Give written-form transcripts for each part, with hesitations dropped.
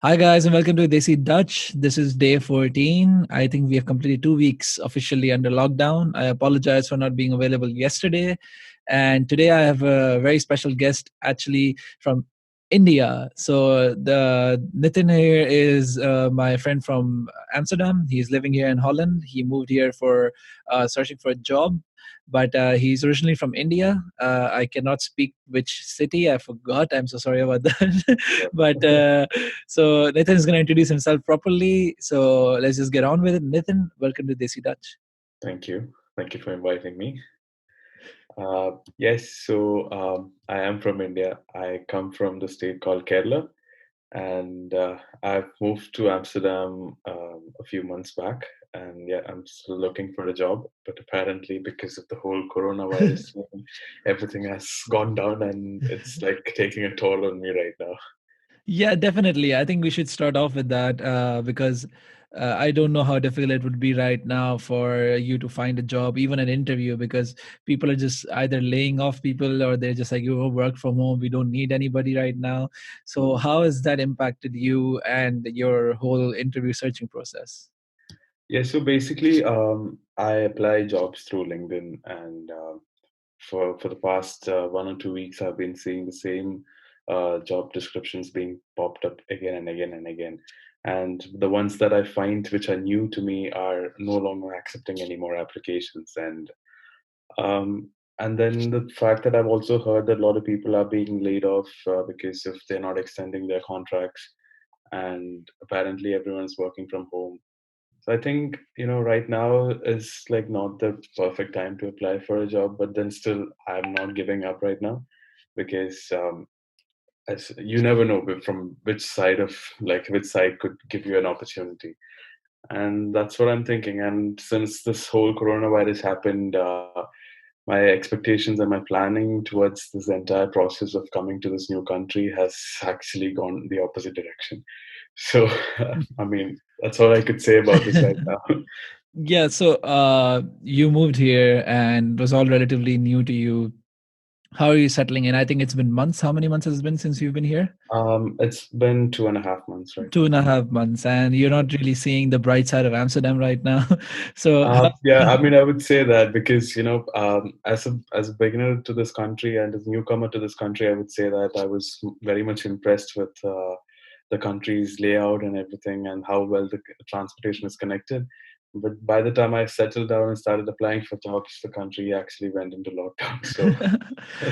Hi guys and welcome to Desi Dutch. This is day 14. I think we have completed 2 weeks officially under lockdown. I apologize for not being available yesterday. And today I have a very special guest actually from India. So the Nithin here is my friend from Amsterdam. He's living here in Holland. He moved here for searching for a job, but he's originally from India. I cannot speak which city. I forgot. I'm so sorry about that. but so Nathan is going to introduce himself properly. So let's just get on with it. Nathan, welcome to Desi Dutch. Thank you. Thank you for inviting me. Yes, so I am from India. I come from the state called Kerala, and I've moved to Amsterdam a few months back. And yeah, I'm still looking for a job, but apparently, because of the whole coronavirus thing, everything has gone down, and it's like taking a toll on me right now. Yeah, definitely. I think we should start off with that because I don't know how difficult it would be right now for you to find a job, even an interview, because people are just either laying off people or they're just like, you work from home. We don't need anybody right now. So, Mm. how has that impacted you and your whole interview searching process? Yeah, so basically, I apply jobs through LinkedIn, and for the past 1 or 2 weeks, I've been seeing the same job descriptions being popped up again and again and again. And the ones that I find which are new to me are no longer accepting any more applications. Um, and then the fact that I've also heard that a lot of people are being laid off because if they're not extending their contracts, and apparently everyone's working from home. So I think, right now is like not the perfect time to apply for a job, but then still I'm not giving up right now because as you never know from which side of like which side could give you an opportunity. And that's what I'm thinking. And since this whole coronavirus happened, my expectations and my planning towards this entire process of coming to this new country has actually gone the opposite direction. So, I mean, that's all I could say about this right now. Yeah, so you moved here and it was all relatively new to you. How are you settling in? I think it's been months. How many months has it been since you've been here? It's been 2.5 months right Two now. and a half months, and you're not really seeing the bright side of Amsterdam right now. So, Yeah, I mean, I would say that because as a beginner to this country and as a newcomer to this country, I would say that I was very much impressed with the country's layout and everything, and how well the transportation is connected. But by the time I settled down and started applying for jobs, the country actually went into lockdown. So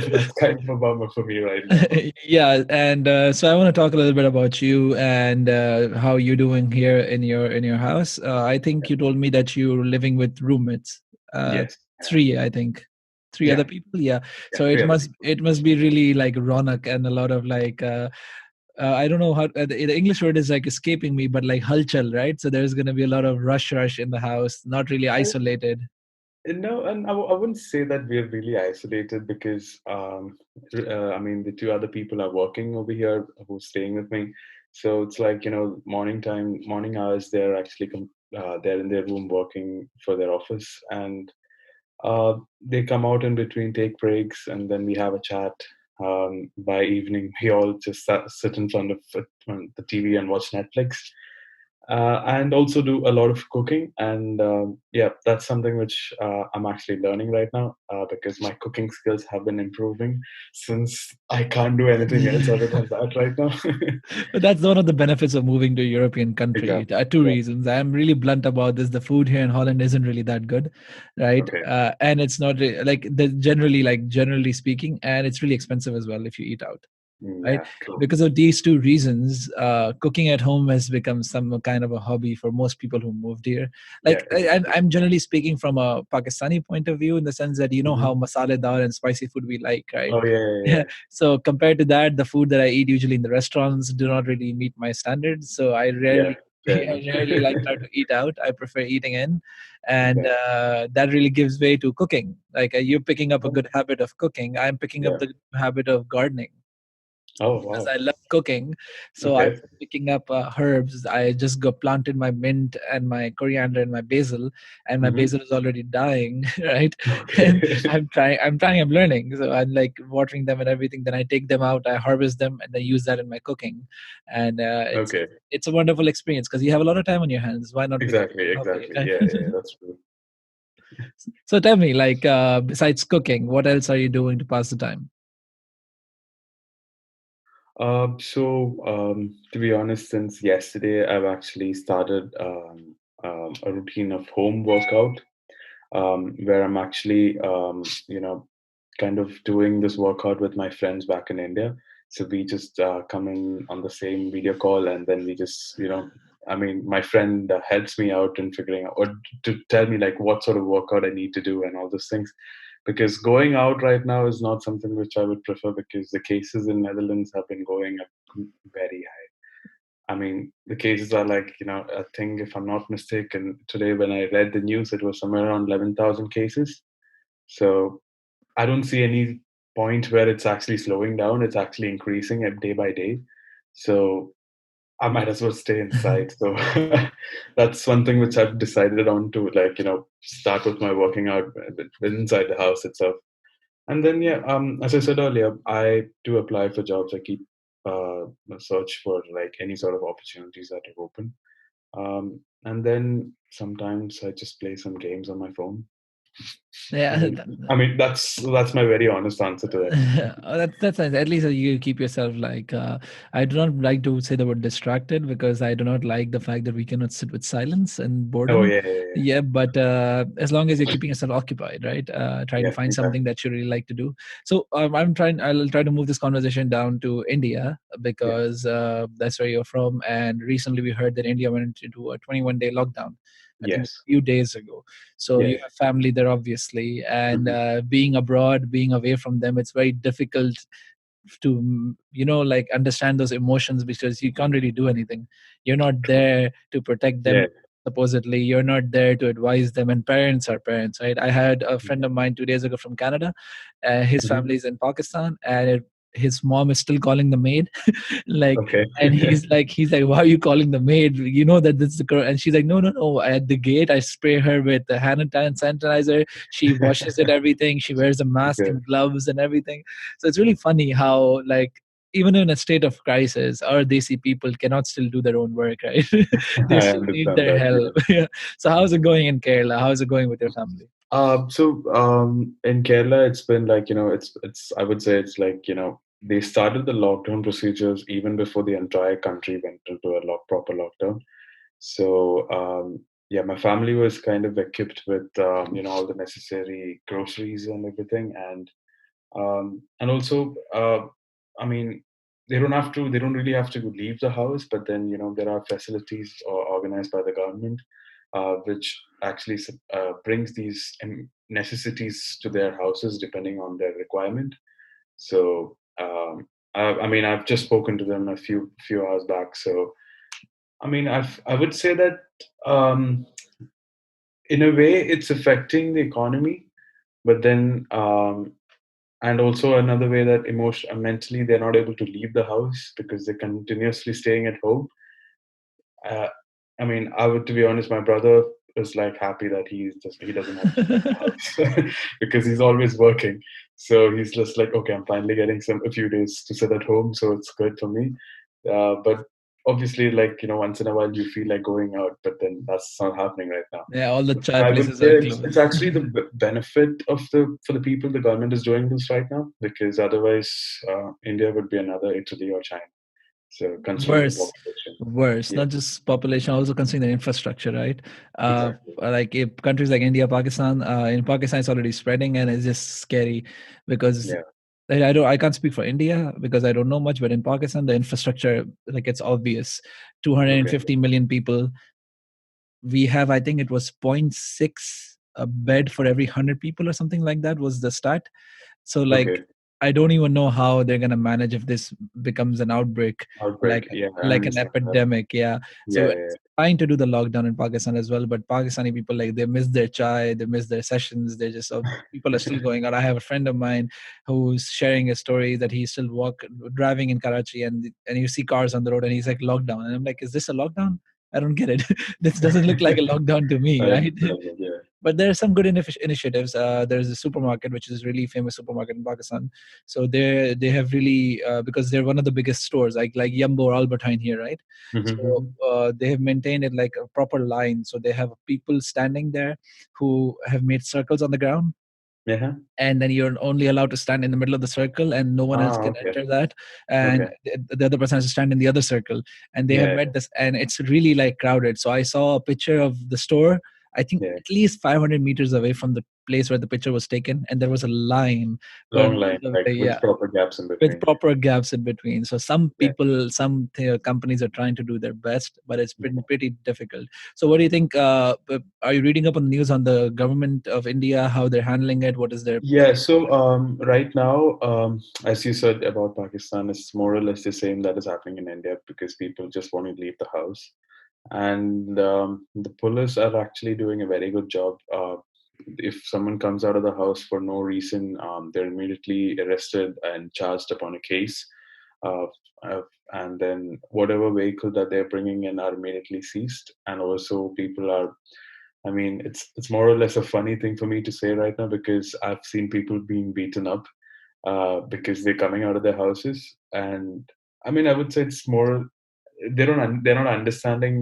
that's kind of a bummer for me right now. yeah, and so I want to talk a little bit about you and how you're doing here in your house. I think you told me that you're living with roommates, uh, Yes. three, I think, three Yeah. other people. Yeah, Yeah. so it Three other must people. it must be really like Ronak and a lot of like. I don't know how the English word is like escaping me, but like halchal, right? So there's going to be a lot of rush in the house, not really isolated. No, and I wouldn't say that we're really isolated because, I mean, the two other people are working over here who's staying with me. So it's like, morning time, morning hours, they're actually they're in their room working for their office, and they come out in between, take breaks, and then we have a chat. By evening, we all just sit in front of the TV and watch Netflix, and also do a lot of cooking. And yeah, that's something which I'm actually learning right now because my cooking skills have been improving since I can't do anything else other than that right now. But that's one of the benefits of moving to a European country. Exactly. Two Yeah. reasons. I'm really blunt about this. The food here in Holland isn't really that good, right? Okay. And it's not like generally speaking, and it's really expensive as well if you eat out, right? Yeah. True. Because of these two reasons, cooking at home has become some kind of a hobby for most people who moved here. Yeah. Like Exactly. I'm generally speaking from a Pakistani point of view, in the sense that you know Hmm. how masaledar and spicy food we like, right? Oh yeah. Yeah. So compared to that, the food that I eat usually in the restaurants do not really meet my standards. So I Yeah. rarely Fair I enough. rarely like try to eat out. I prefer eating in, and Okay. that really gives way to cooking. Like you're picking up a Oh, good habit of cooking. I'm picking up yeah. the habit of gardening. Oh, because wow. I love cooking. So I Okay. was picking up herbs. I just go planted my mint and my coriander and my basil, and my Hmm. basil is already dying, right? And Okay. I'm learning. So I'm like watering them and everything. Then I take them out, I harvest them, and I use that in my cooking. And Okay. it's a wonderful experience because you have a lot of time on your hands. Why not pick up Exactly. a hobby? Exactly. Yeah. Yeah. That's true. So tell me, like, besides cooking, what else are you doing to pass the time? To be honest, since yesterday, I've actually started a routine of home workout, where I'm actually, kind of doing this workout with my friends back in India. So we just come in on the same video call, and then we just, I mean, my friend helps me out in figuring out, or to tell me like what sort of workout I need to do and all those things. Because going out right now is not something which I would prefer, because the cases in Netherlands have been going up very high. I mean, the cases are like, I think if I'm not mistaken, today when I read the news, it was somewhere around 11,000 cases. So I don't see any point where it's actually slowing down. It's actually increasing day by day. So I might as well stay inside. So that's one thing which I've decided on to, like, start with my working out inside the house itself. And then, yeah, as I said earlier, I do apply for jobs. I keep search for like any sort of opportunities that are open. And then sometimes I just play some games on my phone. I Yeah, mean, that's my very honest answer to it. Oh, that's nice. At least you keep yourself like. I do not like to say the word distracted because I do not like the fact that we cannot sit with silence and Oh boredom. yeah, yeah, yeah, Yeah, but as long as you're keeping yourself occupied, right? Trying to yeah, find something exactly. that you really like to do. So I'm trying. I'll try to move this conversation down to India Yeah. because that's where you're from. And recently we heard that India went into a 21-day lockdown. I think a Yes. few days ago. So Yeah. you Yeah. have family there, obviously, and Mhm. being abroad, being away from them, it's very difficult to like understand those emotions because you can't really do anything. You're not there to protect Yeah. them. Supposedly, you're not there to advise them, and parents are parents, right? I had a Mhm. friend of mine 2 days ago from Canada. His Mhm. family is in Pakistan, and his mom is still calling the maid like, Okay. and he's like, why are you calling the maid? You know that this is the girl. And she's like, no, no, no, at the gate I spray her with the hand sanitizer. She washes it, everything. She wears a mask Okay. and gloves and everything. So it's really funny how, like, even in a state of crisis, our Desi people cannot still do their own work, right? They I still need understand their that. help. Yeah. Yeah. So how's it going in Kerala? How's it going with your family? In Kerala, it's been like, it's I would say it's like, they started the lockdown procedures even before the entire country went into a proper lockdown. So yeah, my family was kind of equipped with all the necessary groceries and everything, and also I mean, they don't really have to leave the house, but then there are facilities organized by the government, which actually brings these necessities to their houses depending on their requirement. So I mean, I've just spoken to them a few hours back. So I mean, I would say that um, in a way it's affecting the economy, but then and also another way that mentally they're not able to leave the house because they're continuously staying at home. uh, I mean, I would, to be honest, my brother is like happy that he doesn't have to leave the house because he's always working. So he's just like, okay, I'm finally getting a few days to sit at home, so it's good for me. But obviously, like, once in a while you feel like going out, but then that's not happening right now. Yeah, all the chai I would places say are it's closed. actually the benefit of for the people. The government is doing this right now, because otherwise India would be another Italy or China. So considering the Worse, population, worse. yeah, Not just population, also considering the infrastructure, right? exactly, Like if countries like India, Pakistan, in Pakistan it's already spreading, and it's just scary because yeah, I can't speak for India because I don't know much, but in Pakistan the infrastructure, like, it's obvious. okay, 250 million people. We have, I think it was point 0.6 a bed for every 100 people or something like that was the stat. So, like, okay, I don't even know how they're gonna manage if this becomes an outbreak, outbreak, yeah, I like an understand that, epidemic. Yeah. yeah, So yeah, trying to do the lockdown in Pakistan as well, but Pakistani people, like, they miss their chai, they miss their sessions. They just people are still going out. I have a friend of mine who's sharing a story that he's still driving in Karachi, and you see cars on the road, and he's like, lockdown, and I'm like, is this a lockdown? I don't get it. This doesn't look like a lockdown to me, I right? understand that, yeah. But there are some good initiatives. There's a supermarket which is really famous supermarket in Pakistan. So they have really, because they're one of the biggest stores, like Yumbo or Albertine here, right? So Mm-hmm. they have maintained it like a proper line. So they have people standing there who have made circles on the ground, Yeah. and then you're only allowed to stand in the middle of the circle, and no one else Ah, can okay. enter that, and Okay. the other person has to stand in the other circle, and they have Yeah. met this, and it's really like crowded. So I saw a picture of the store, I think Yeah. at least 500 meters away from the place where the picture was taken, and there was a line going Long all line, the like way. with Yeah, proper gaps in with between. proper gaps in between. So some Yeah. people, companies are trying to do their best, but it's been Yeah. pretty difficult. So what do you think? Are you reading up on the news on the government of India, how they're handling it? What is their Yeah, so right now, as you said about Pakistan, it's more or less the same that is happening in India because people just want to leave the house. And the police are actually doing a very good job. If someone comes out of the house for no reason, they're immediately arrested and charged upon a case. Uh, uh, and then whatever vehicle that they're bringing in are immediately seized. And also, people are, I mean, it's more or less a funny thing for me to say right now because I've seen people being beaten up because they're coming out of their houses, and I mean, I would say it's more they're not understanding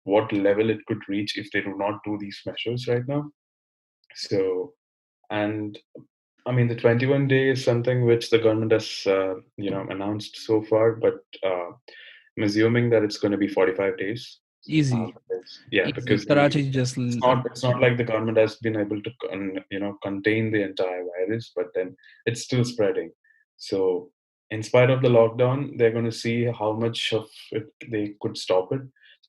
what level it could reach if they do not do these measures right now. So, and I mean, the 21 day is something which the government has announced so far, but I'm assuming that it's going to be 45 days. easy, Yeah, easy? because Karachi just it's not like the government has been able to contain the entire virus, but then it's still spreading. So in spite of the lockdown, they're going to see how much of it they could stop it,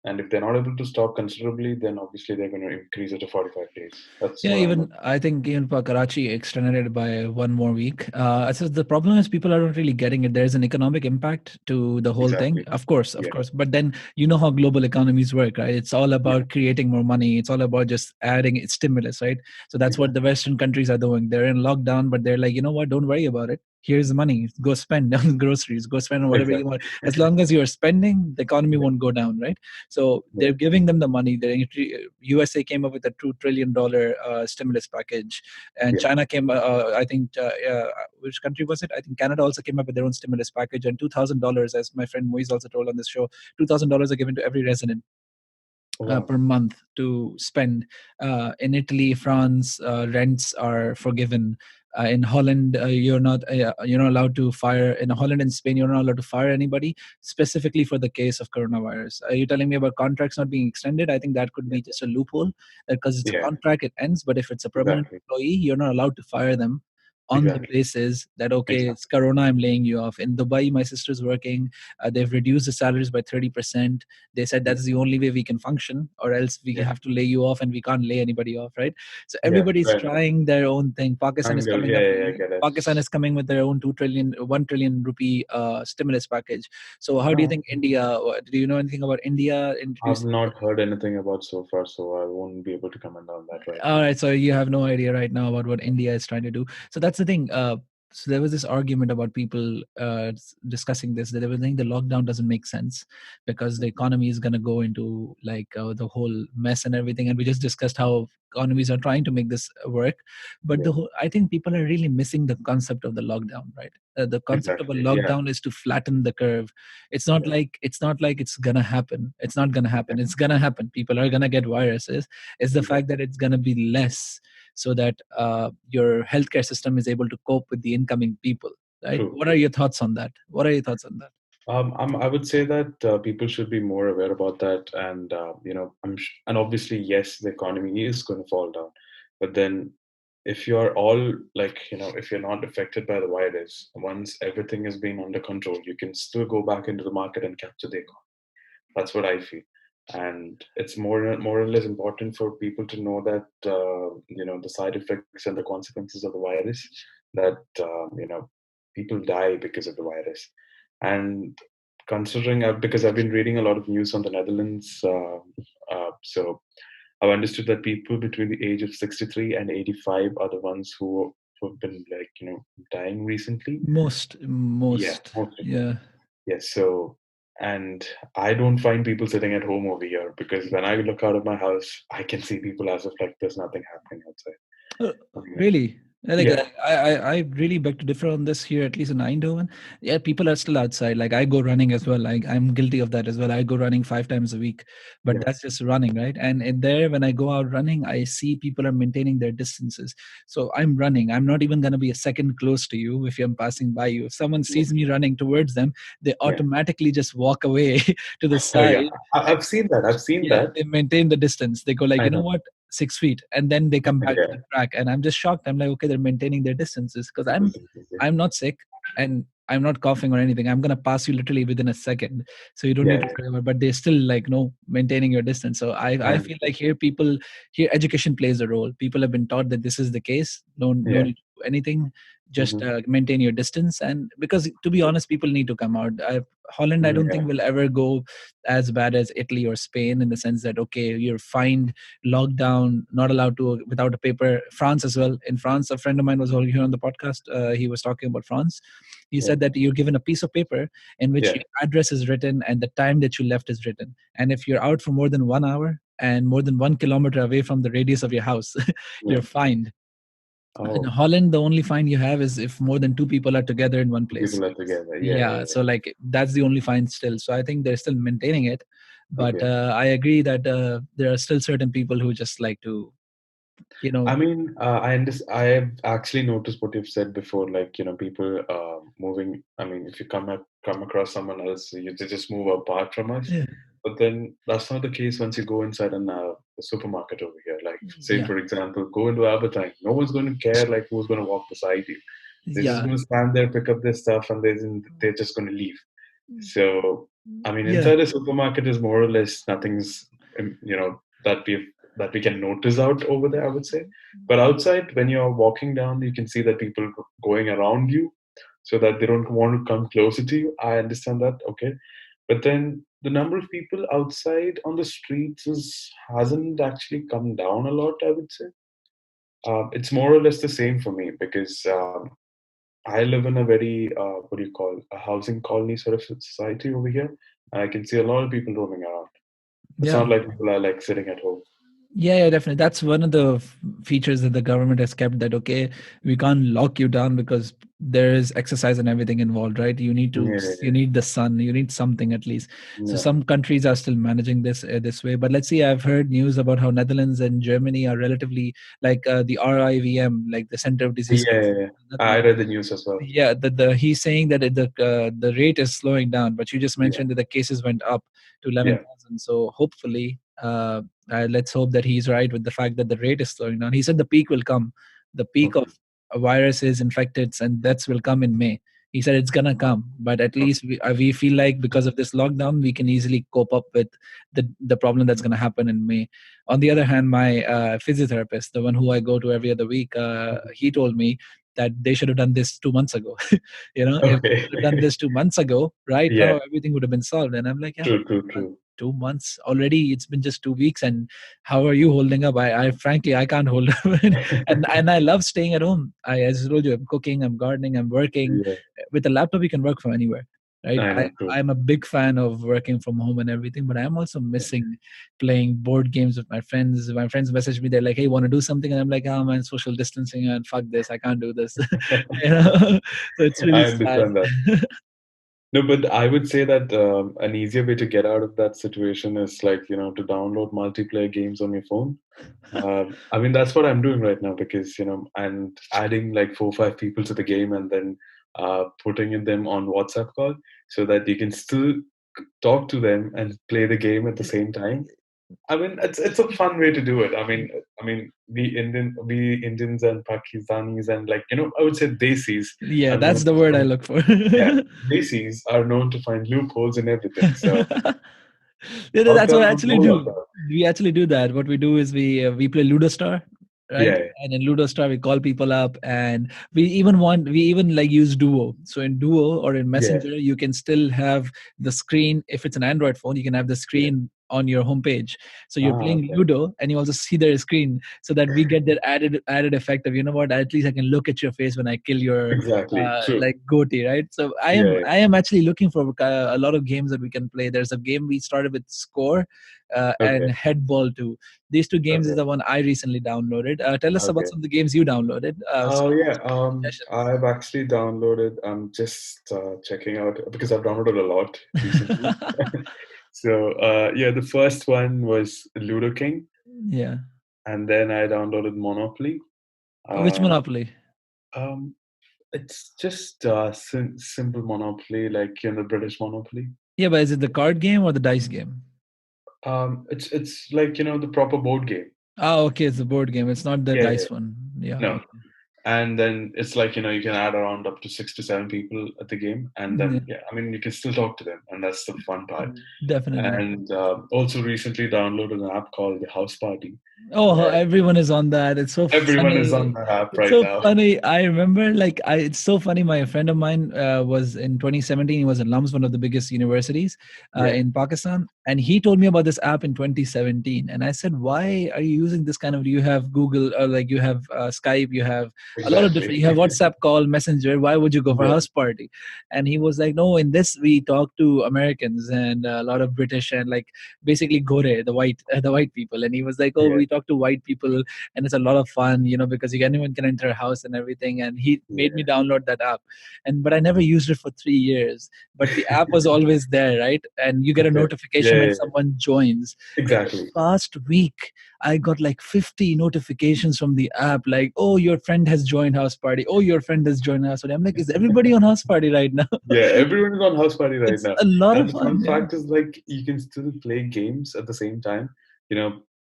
and if they're not able to stop considerably, then obviously they're going to increase it to 45 days. That's Yeah, what I'm. even I think even for Karachi extended it by one more week. So the problem is people are not really getting it. There's an economic impact to the whole thing, Exactly. of Yeah. course. But then you know how global economies work, right? It's all Yeah. about creating more money. It's all about just adding its stimulus, right? So that's what the Exactly. Western countries are doing. They're in lockdown, but they're like, you know what? Don't worry about it. Here's the money. Go spend on groceries. Go spend on whatever you Exactly. want. As long as you're spending, the economy Yeah. won't go down, right? So Yeah. they're giving them the money. USA came up with a $2 trillion stimulus package, and Yeah. China came. I think which country was it? I think Canada also came up with their own stimulus package, and $2,000, as my friend Moise also told on this show, $2,000 are given to every resident Wow. per month to spend. In Italy, France, rents are forgiven. In Holland, you're not allowed to fire. In Holland and Spain, you're not allowed to fire anybody specifically for the case of coronavirus. Are you telling me about contracts not being extended? I think that could Yeah. be just a loophole because it's a Yeah. contract, it ends. But if it's a permanent Exactly. employee, you're not allowed to fire them on the Exactly. basis that, okay, it's Exactly. corona, I'm laying you off. In Dubai, my sister's working. They've reduced the salaries by 30%. They said Yeah. that's the only way we can function, or else we Yeah. have to lay you off, and we can't lay anybody off, right? So Yeah. everybody's Fair enough. trying their own thing. Pakistan is Angle. coming Yeah. up. Yeah. Yeah, I get it. Pakistan is coming with their own 1 trillion rupee stimulus package. So how do you Oh. think India? Do you know anything about India I've introducing? not heard anything about so far, so I won't be able to comment on that right All now. right, so you have no idea right now about what India is trying to do. So that's the thing. So there was this argument about people discussing this, that they were saying the lockdown doesn't make sense because the economy is going to go into like the whole mess and everything. And we just discussed how economies are trying to make this work, but Yeah, I think people are really missing the concept of the lockdown, right? The concept of a exactly. Yeah, lockdown is to flatten the curve. yeah, It's not like it's gonna happen. It's not gonna happen. exactly. It's gonna happen. People are gonna get viruses. Is the fact Exactly. that it's going to be less, so that your healthcare system is able to cope with the incoming people, right? True. What are your thoughts on that? What are your thoughts on that? I would say that people should be more aware about that, and and obviously, yes, the economy is going to fall down, but then if you're all like, if you're not affected by the virus, once everything has been under control, you can still go back into the market and capture the economy. That's what I feel, and it's more or less important for people to know that the side effects and the consequences of the virus. That people die because of the virus, and considering because I've been reading a lot of news on the Netherlands. So I've understood that people between the age of 63 and 85 are the ones who've been like, dying recently. Yeah, Most, most of them. yeah. Yes. So, and I don't find people sitting at home over here because when I look out of my house, I can see people as if like there's nothing happening outside. Uh, I mean, Really? yeah, I really beg to differ on this here, at least in Eindhoven. Yeah, people are still outside. Like I go running as well. Like I'm guilty of that as well. I go running 5 times a week, but yeah, that's just running, right? And there, when I go out running, I see people are maintaining their distances. So I'm running. I'm not even going to be a second close to you if I'm passing by you. If someone yeah, sees me running towards them, they yeah. automatically just walk away to the Oh, yeah. side. I've seen that. I've seen Yeah, that. they maintain the distance. They go like, I you know know. what, 6 feet, and then they come back to Yeah. the track, and I'm just shocked. I'm like, okay, they're maintaining their distances because I'm not sick and I'm not coughing or anything. I'm gonna pass you literally within a second, so you don't Yeah. need to Yeah. cover. But they're still like, no, maintaining your distance. So I I feel understand. like here education plays a role. People have been taught that this is the case. No Yeah. need to do anything. Just Hmm. maintain your distance, and because to be honest, people need to come out. Holland, I don't Yeah. think will ever go as bad as Italy or Spain in the sense that okay, you're fined, locked down, not allowed to without a paper. France as well. In France, a friend of mine was over here on the podcast. He was talking about France. He Yeah. said that you're given a piece of paper in which Yeah. your address is written and the time that you left is written. And if you're out for more than 1 hour and more than 1 kilometer away from the radius of your house, Yeah. you're fined. In Oh, Holland, the only fine you have is if more than two people are together in one place. people are together. Yeah. Yeah, Yeah. so like that's the only fine still. So I think they're still maintaining it, Yeah. but Okay. I agree that there are still certain people who just like to, you I know, mean, I have actually noticed what you've said before, like, people moving. I mean, if you come across someone else, they just move apart from us. yeah, But then that's not the case once you go inside a supermarket over here. Like, say, yeah, for example, go into Albertine. No one's going to care, like, who's going to walk beside you. They're just yeah, going to stand there, pick up their stuff, and they're just going to leave. So, I mean, yeah, inside a supermarket is more or less nothing's, that we can notice out over there, I would say. But outside, when you're walking down, you can see that people going around you so that they don't want to come closer to you. I understand that, okay. But then the number of people outside on the streets hasn't actually come down a lot, I would say. It's more or less the same for me because I live in a very, what do you call, a housing colony sort of society over here. And I can see a lot of people roaming around. It's yeah. not like people are like sitting at home. Yeah, definitely. That's one of the features that the government has kept that, okay, we can't lock you down because there is exercise and everything involved, right? You Yeah, need the sun, you need something at least. So yeah, some countries are still managing this way. But let's see, I've heard news about how Netherlands and Germany are relatively like the RIVM, like the Center of yeah, Disease yeah, Control. yeah, yeah. I Netherlands. read the news as well. Yeah, the he's saying that the rate is slowing down, but you just Yeah, mentioned that the cases went up to yeah. 11,000. So hopefully, let's hope that he's right with the fact that the rate is slowing down. He said the peak will come, the peak of Okay, viruses, infecteds, and deaths will come in May. He said it's gonna come, but at okay, least we feel like because of this lockdown, we can easily cope up with the problem that's gonna happen in May. On the other hand, my physiotherapist, the one who I go to every other week, mhm. he told me that they should have done this 2 months ago. If they Okay. would have done this 2 months ago, right Yeah, now everything would have been solved. And I'm like, yeah, true, true, uh, true. 2 months already. It's been just 2 weeks, and how are you holding up? I frankly I can't hold up, and I love staying at home. As I told you, I'm cooking, I'm gardening, I'm working. Yeah, With a laptop, you can work from anywhere. Right, I know, true. I'm a big fan of working from home and everything, but I'm also Yeah. missing playing board games with my friends. My friends message me, they're like, "Hey, want to do something?" And I'm like, "Oh man, social distancing and fuck this, I can't do this." So it's really I sad. understand that. No, but I would say that an easier way to get out of that situation is like, to download multiplayer games on your phone. I mean, that's what I'm doing right now because, and adding like 4 or 5 people to the game and then putting in them on WhatsApp call so that you can still talk to them and play the game at the same time. I mean, it's a fun way to do it. I mean, we Indians and Pakistanis and like, I would say Desis Yeah, are known that's the to word I find, look for. yeah, Desis are known to find loopholes in everything. So Yeah, how that's what I come actually no do. lockdown? We actually do that. What we do is we play Ludostar. right? Yeah. And in Ludostar, we call people up, and we even like use Duo. So in Duo or in Yeah. Messenger, you can still have the screen. If it's an Android phone, you can have the Yeah. screen on your homepage. So you're Ah, playing okay. Ludo, and you also see their screen, so that we get that added effect of, you know what? At least I can look at your face when I kill your Exactly. True. like goatee, right? So Yeah. I am actually looking for a lot of games that we can play. There's a game we started with Score and Okay. Headball too. These two games is Okay. the one I recently downloaded. Tell us about Okay. some of the games you downloaded. Oh Some yeah. suggestions. I've actually downloaded. I'm just checking out because I've downloaded a lot recently. So yeah, the first one was Ludo King, Yeah. and then I downloaded Monopoly. Which Um, Monopoly? um, it's just simple Monopoly, like the British Monopoly. Yeah, but is it the card game or the dice game? It's like the proper board game. Oh, okay, it's the board game. It's not the Yeah, yeah. dice one. Yeah. No, Okay. and then it's like you can add around up to 6 to 7 people at the game, and Yeah, then yeah, I mean you can still talk to them, and that's the fun part. definitely. And also recently downloaded an app called the House Party, Oh, where everyone is on that. It's so everyone is funny. on that app It's right so now. funny. I remember, like, it's so funny. My friend of mine was in 2017. He was at LUMS, one of the biggest universities Yeah, in Pakistan, and he told me about this app in 2017. And I said, "Why are you using this kind of? Do you have Google or like you have Skype? You have a lot of different. exactly. You have WhatsApp call, Messenger. Why would you go for Yeah, house party?" And he was like, "No, in this we talk to Americans and a lot of British and like basically Gore, the white people." And he was like, "Oh, yeah, we talk to white people." And it's a lot of fun, because anyone can enter a house and everything. And he made me yeah, download that app, and but I never used it for 3 years. But the app was always there, right? And you get a okay. notification Yeah, when yeah, someone joins. In the exactly. past week, I got like 50 notifications from the app, like, "Oh, your friend has joined house party. Oh, your friend has joined house party." I'm like, is everybody on house party right now? Yeah, everyone is on House Party right It's now. a lot And of the fun fun. Yeah. fact is like you can still play games at the same time.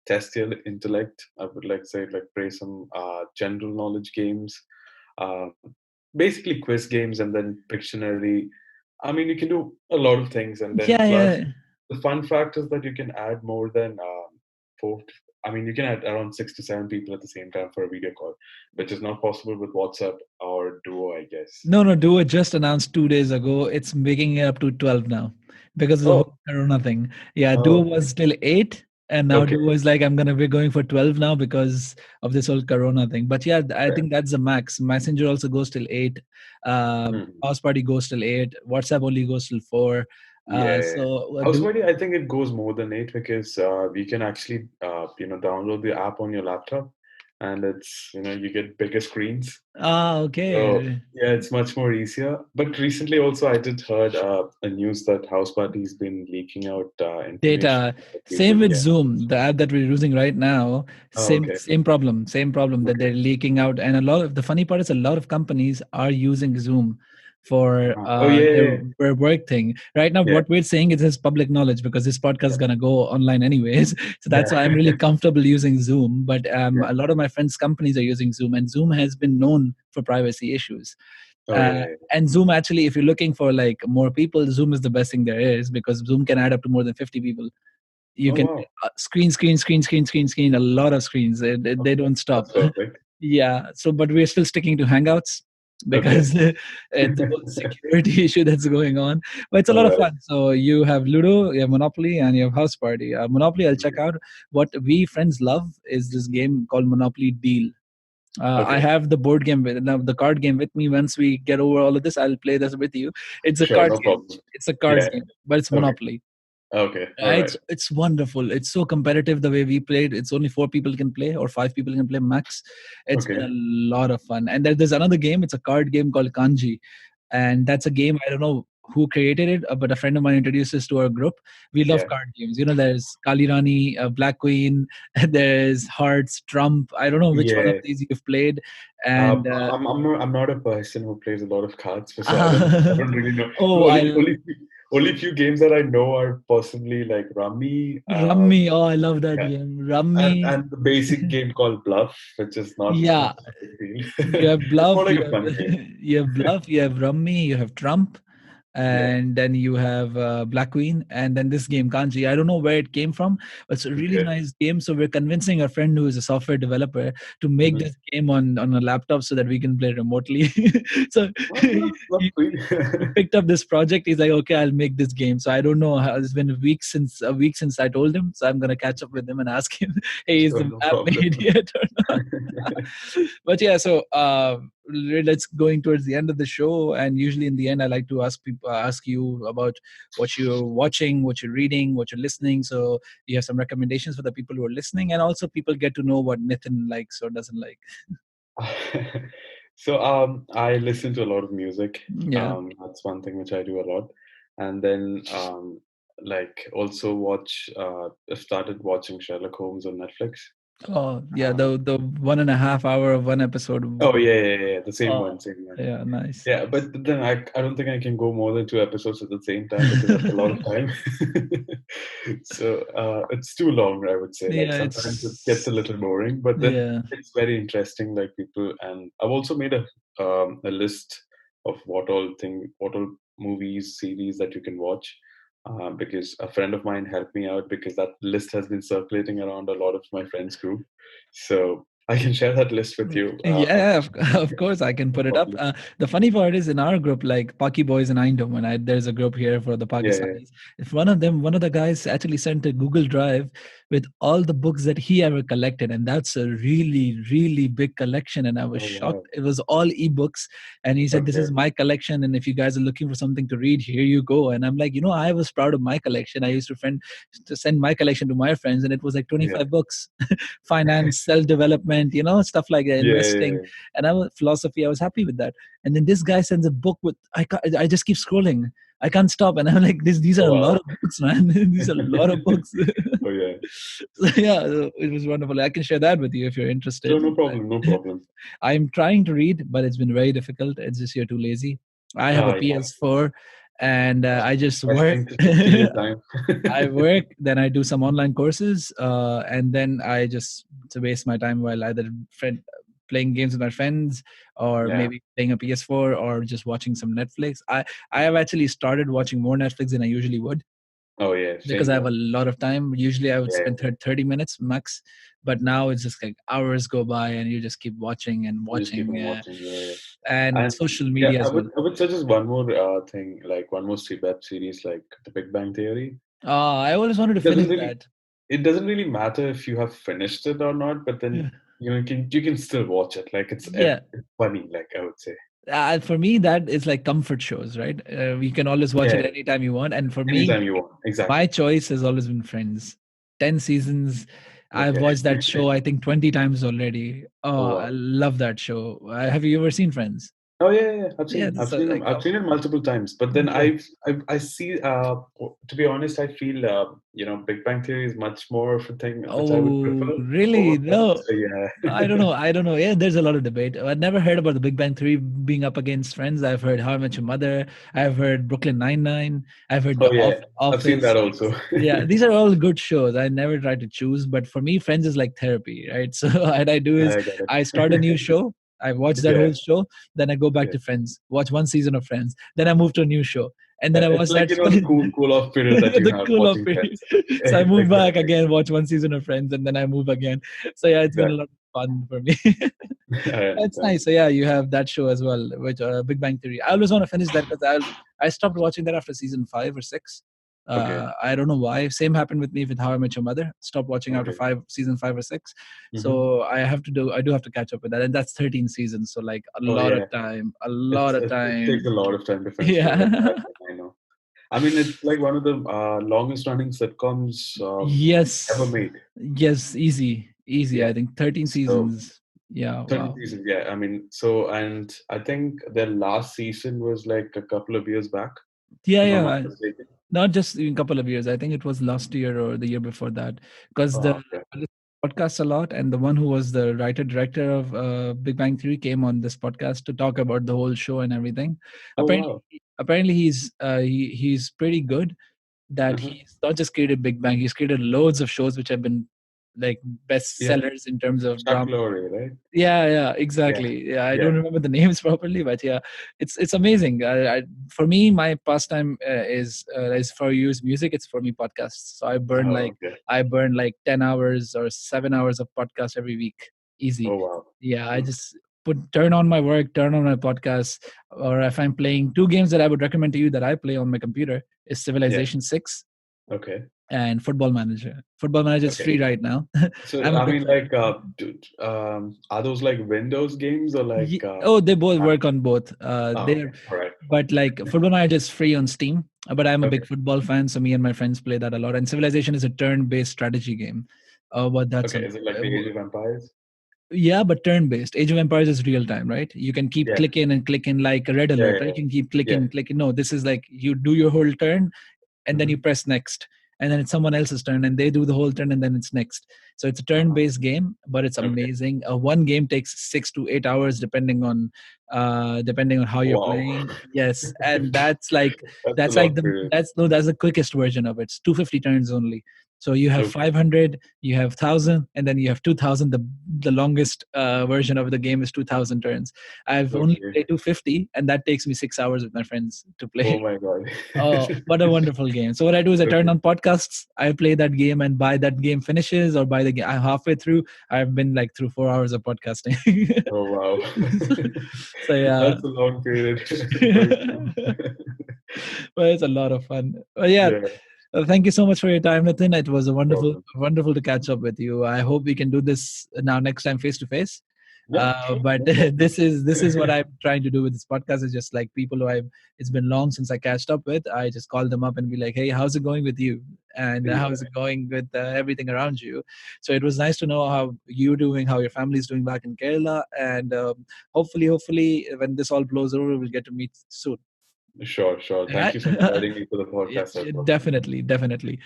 Test your intellect. I would like say like play some general knowledge games, uh, basically quiz games, and then Pictionary. I mean, you can do a lot of things, and then Yeah, plus yeah. the fun fact is that you can add more than four. I mean, you can add around 6 to 7 people at the same time for a video call, which is not possible with WhatsApp or Duo, I guess. No, no, Duo just announced 2 days ago. It's making it up to 12 now because of the Oh, whole Corona thing. Yeah, Duo oh, was still 8, and now okay. Duo is like, I'm gonna be going for 12 now because of this whole Corona thing. But yeah, I Fair. think that's the max. Messenger also goes till 8. Mhm. House Party goes till 8. WhatsApp only goes till 4. Yeah. House Duo. Party, I think it goes more than 8 because we can actually, download the app on your laptop, and you get bigger screens. Ah, So okay. yeah, it's much more easier. But recently, also, I did heard a news that House Party's been leaking out information Data. about Same people. with Yeah. Zoom, the app that we're using right now. Oh, Same okay. same problem that Okay. they're leaking out. And a lot of the funny part is a lot of companies are using Zoom for Oh yeah, yeah, their work thing. Right now, yeah, what we're saying is public knowledge because this podcast is gonna go online anyways. So that's why I'm yeah, really comfortable using Zoom. But yeah. a lot of my friends' companies are using Zoom, and Zoom has been known for privacy issues. Oh yeah, yeah. And Zoom actually, if you're looking for like more people, Zoom is the best thing there is because Zoom can add up to more than 50 people. You Oh can wow. screen, a lot of screens. They Okay, don't stop. that's perfect. Yeah. So, but we're still sticking to Hangouts Okay. because the whole security issue that's going on. But it's a All lot of right. fun. So you have Ludo, you have Monopoly, and you have House Party. Monopoly, I'll check Okay. out. What we friends love is this game called Monopoly Deal. I Okay. have the board game with now the card game with me. Once we get over all of this, I'll play this with you. It's a Sure, cards no game. problem. It's a cards Yeah. game, but it's Okay. Monopoly. Okay. All right. It's wonderful. It's so competitive the way we played. It's only 4 people can play or 5 people can play max. It's been Okay. a lot of fun. And there's another game. It's a card game called Kanji, and that's a game I don't know who created it, but a friend of mine introduced us to our group. We love Yeah. card games. There's Kali Rani, Black Queen, there's Hearts, Trump. I don't know which one of Yeah. these you've played, and I'm not a person who plays a lot of cards, so I don't really know. The oh, only I only only few games that I know are possibly like Rummy, Rummy. Oh, I love that yeah, game. and Rummy. and the basic game called Bluff, which is not Yeah, much of a big deal. you have It's more bluff, like a fun game. you have bluff, you have rummy, you have trump, Yeah. and then you have Black Queen, and then this game Kanji. I don't know where it came from, but it's a really Okay. nice game. So we're convincing a friend who is a software developer to make Mm-hmm. this game on a laptop so that we can play remotely. So Oh, that's sweet. he picked up this project. He's like, okay, I'll make this game. So I don't know how, it's been a week since I told him. So I'm gonna catch up with him and ask him, hey, is Sure, the no map problem. made yet or not? But yeah, so let's going towards the end of the show, and usually in the end, I like to ask you about what you're watching, what you're reading, what you're listening. So you have some recommendations for the people who are listening, and also people get to know what Nithin likes or doesn't like. So I listen to a lot of music. Yeah. That's one thing which I do a lot. And then like also watch I've started watching Sherlock Holmes on Netflix. Oh, yeah. Um, The 1.5 hour of one episode. oh yeah, the same Oh, one, same one. yeah, nice. Yeah, but then I don't think I can go more than two episodes at the same time because that's a lot of time. So it's too long, I would say. Like Yeah, sometimes it gets a it's little boring, but then yeah. it's very interesting. Like people, and I've also made a list of what all movies, series that you can watch. Because a friend of mine helped me out because that list has been circulating around a lot of my friends' group. So I can share that list with you. Yeah, of course I can No put it up. problem. The funny part is in our group, like Paki Boys in Eindhoven, there's a group here for the Yeah, yeah. Pakistanis. If one of the guys actually sent a Google Drive with all the books that he ever collected, and that's a really, really big collection. And I was Oh shocked. wow. It was all ebooks, and he said, "This Okay. is my collection, and if you guys are looking for something to read, here you go." And I'm like, I was proud of my collection. I used to send my collection to my friends, and it was like Yeah. 25 books. Finance, self-development, stuff like that, Yeah, yeah, investing, yeah. and I was philosophy. I was happy with that. And then this guy sends a book with I just keep scrolling. I can't stop, and I'm like, these are Oh a lot wow. of books, man. These are a lot of books. Oh yeah. So, yeah, it was wonderful. I can share that with you if you're Sure, interested. no problem, no problem. I'm trying to read, but it's been very difficult. It's just you're too lazy. I have a Yeah. PS4, and I just Best work. thing to kill your time. I work, then I do some online courses, and then I just to waste my time while either playing games with my friends, or Yeah. maybe playing a PS4, or just watching some Netflix. I have actually started watching more Netflix than I usually would Oh yeah, because same I have here. a lot of time. Usually I would Yeah. spend 30 minutes max, but now it's just like hours go by and you just keep watching and You just keep watching, on watching. Yeah. and And social yeah, media as well. I would suggest one more thing, like one more web series, like The Big Bang Theory. I always wanted to It doesn't finish really that. it doesn't really matter if you have finished it or not, but then Yeah. you can still watch it. Like Yeah. it's funny, like I would say. For me, that is like comfort shows, right? You can always watch it Yeah, anytime you want. And for me, anytime you want. my Exactly. choice has always been Friends. 10 seasons. I've Okay. watched that show, I think, 20 times already. Oh Oh, I wow. love that show. Have you ever seen Friends? Oh yeah. Yeah, so like, I've seen it multiple times. But then yeah. I see. To be honest, I feel Big Bang Theory is much more of a thing which I would Oh, prefer over really? Friends. No. So yeah. I don't know. I don't know. Yeah, there's a lot of debate. I've never heard about the Big Bang Theory being up against Friends. I've heard How I Met Your Mother. I've heard Brooklyn Nine-Nine. I've heard Oh yeah, I've seen Office. that also. Yeah, these are all good shows. I never try to choose, but for me, Friends is like therapy, right? So what I do is I get I start a new it. show, I watch that Yeah, whole show, then I go back yeah. to Friends, watch one season of Friends, then I move to a new show, and then I It's watch like that show. the cool off period that you The have cool off watching period. Friends. So I move back Exactly, again, watch one season of Friends, and then I move again. So yeah, it's been a exactly. lot of fun for me. I That's understand. nice. So yeah, you have that show as well, which Big Bang Theory. I always want to finish that because I stopped watching that after season 5 or 6. Okay, I don't know why. Same happened with me with How I Met Your Mother. Stopped watching after okay. season 5 or 6. Hmm. So I do have to catch up with that, and that's 13 seasons. So like a Oh lot of yeah, time, a lot of it takes a time. lot of time to finish the Yeah. entire thing. I know. I mean, it's like one of the longest running sitcoms ever Yes. made. Yes. Easy. Easy. Yeah. I think 13 So seasons. Yeah. 13 Wow. seasons. Yeah. I mean, so and I think their last season was like a couple of years back, Yeah. if I'm Yeah. not mistaken. Not just in a couple of years. I think it was last year or the year before that. Because Oh, okay. I listen to podcasts a lot, and the one who was the writer director of Big Bang Theory came on this podcast to talk about the whole show and everything. Oh Apparently, wow. he's pretty good. That Uh-huh. he's not just created Big Bang. He's created loads of shows which have been like best Yeah. sellers in terms of Chuck drama. Lorre, right? Yeah, Yeah. exactly. Yeah, I Yeah. don't remember the names properly, but yeah, it's amazing. For me, my pastime is for use music. It's for me podcasts. So Oh, okay. I burn like 10 hours or 7 hours of podcast every week, easy. Oh, wow. Yeah, I Hmm. just turn on my work, turn on my podcast, or if I'm playing two games that I would recommend to you that I play on my computer is Yeah. Civilization 6 Okay. and Football Manager. Football Manager is Okay. free right now. So, I'm a I big mean, like, are those like Windows games or like, Oh, they both Mac? work on both. Oh, okay. They're All right. but like Football Manager is free on Steam. But I'm a Okay. big football fan, so me and my friends play that a lot. And Civilization is a turn-based strategy game. But that's Okay. a Is it like the Age of Empires? yeah, but turn-based. Age of Empires is real time, right? You can keep Yeah. clicking like a red Yeah. alert, Yeah. right? You can keep Yeah. clicking. No, this is like you do your whole turn and then you Hmm. press next, and then it's someone else's turn and they do the whole turn and then it's next. So it's a turn-based game, but it's Okay. amazing. One game takes 6 to 8 hours depending on how you're Wow. playing. Yes, and that's like That's a that's like long the period. that's no that's the quickest version of it. It's 250 turns only. So you have Okay. 500, you have 1000, and then you have 2000. The longest version of the game is 2000 turns. I've only Okay. played 250, and that takes me 6 hours with my friends to play. Oh my God. Oh, what a wonderful game. So what I do is I turn Okay. on podcasts, I play that game, and by that game finishes or by the game I'm halfway through, I've been like through 4 hours of podcasting. Oh wow. So yeah. That's a long period. Very true. Well, it's a lot of fun. But yeah, Yeah, thank you so much for your time, Nathan. It was a no problem. wonderful to catch up with you. I hope we can do this now next time face to face. Yeah, sure. But No problem. this is what I'm trying to do with this podcast. Is just like people who I've it's been long since I catched up with. I just call them up and be like, "Hey, how's it going with you? And how's Yeah, it going with everything around you?" So it was nice to know how you're doing, how your family's doing back in Kerala, and hopefully, when this all blows over, we'll get to meet soon. sure, sure. Yeah, Thank you for inviting me to the yeah, podcast as well. definitely.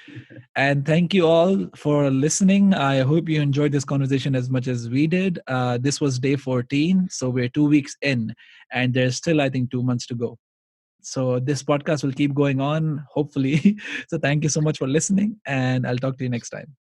And thank you all for listening. I hope you enjoyed this conversation as much as we did. This was day 14, so we're 2 weeks in, and there's still, I think, 2 months to go. So this podcast will keep going on, hopefully. So thank you so much for listening, and I'll talk to you next time.